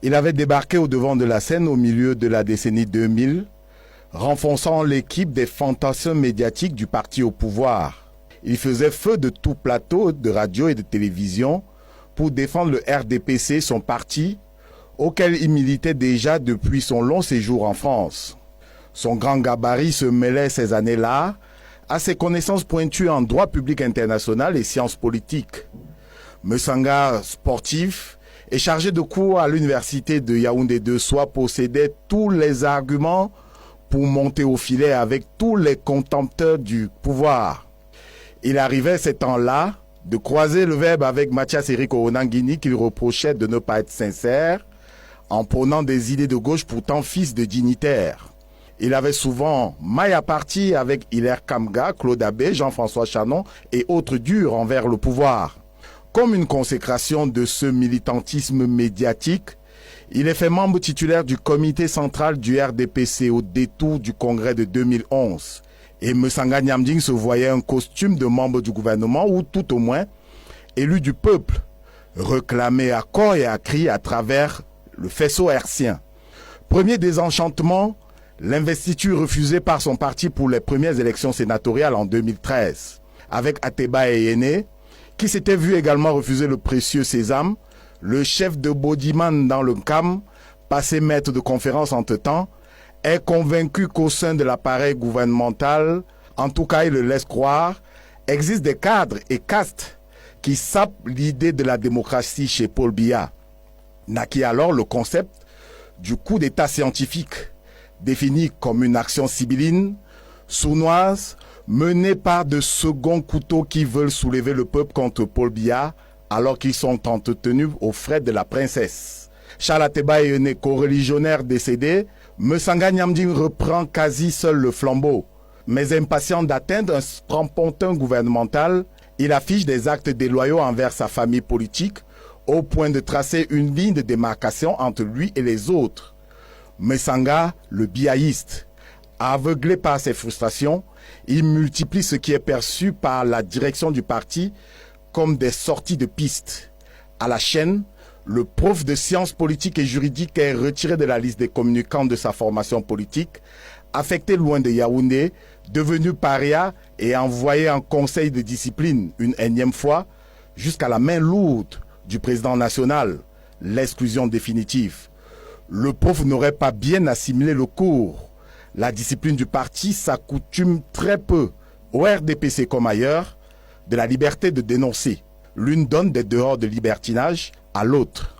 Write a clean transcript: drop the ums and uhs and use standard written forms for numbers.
Il avait débarqué au devant de la scène au milieu de la décennie 2000, renforçant l'équipe des fantassins médiatiques du parti au pouvoir. Il faisait feu de tout plateau de radio et de télévision pour défendre le RDPC, son parti, auquel il militait déjà depuis son long séjour en France. Son grand gabarit se mêlait ces années-là à ses connaissances pointues en droit public international et sciences politiques. Mesanga, sportif et chargé de cours à l'université de Yaoundé 2, possédait tous les arguments pour monter au filet avec tous les contempteurs du pouvoir. Il arrivait ces temps-là de croiser le verbe avec Mathias Eric Onanguini qu'il reprochait de ne pas être sincère en prônant des idées de gauche pourtant fils de dignitaires. Il avait souvent maille à partie avec Hilaire Kamga, Claude Abbé, Jean-François Chanon et autres durs envers le pouvoir. Comme une consécration de ce militantisme médiatique, il est fait membre titulaire du comité central du RDPC au détour du congrès de 2011. Et Mesanga Nyamding se voyait un costume de membre du gouvernement ou tout au moins élu du peuple, réclamé à corps et à cri à travers le faisceau hertzien. Premier désenchantement, l'investiture refusée par son parti pour les premières élections sénatoriales en 2013, avec Ateba Eyene, qui s'était vu également refuser le précieux sésame, le chef de Bodiman dans le CAM, passé maître de conférence entre-temps, est convaincu qu'au sein de l'appareil gouvernemental, en tout cas il le laisse croire, existent des cadres et castes qui sapent l'idée de la démocratie chez Paul Biya. Naquit alors le concept du coup d'état scientifique, défini comme une action sibylline, sournoise, menée par de seconds couteaux qui veulent soulever le peuple contre Paul Biya alors qu'ils sont entretenus aux frais de la princesse. Charles Ateba Eyene, co-religionnaire décédé, Mesanga Nyamding reprend quasi seul le flambeau. Mais impatient d'atteindre un strapontin gouvernemental, il affiche des actes déloyaux envers sa famille politique au point de tracer une ligne de démarcation entre lui et les autres. Mesanga, le biaïste, aveuglé par ses frustrations, il multiplie ce qui est perçu par la direction du parti comme des sorties de piste. À la chaîne, le prof de sciences politiques et juridiques est retiré de la liste des communicants de sa formation politique, affecté loin de Yaoundé, devenu paria et envoyé en conseil de discipline une énième fois, jusqu'à la main lourde du président national, l'exclusion définitive. Le prof n'aurait pas bien assimilé le cours. La discipline du parti s'accoutume très peu, au RDPC comme ailleurs, de la liberté de dénoncer. L'une donne des dehors de libertinage à l'autre.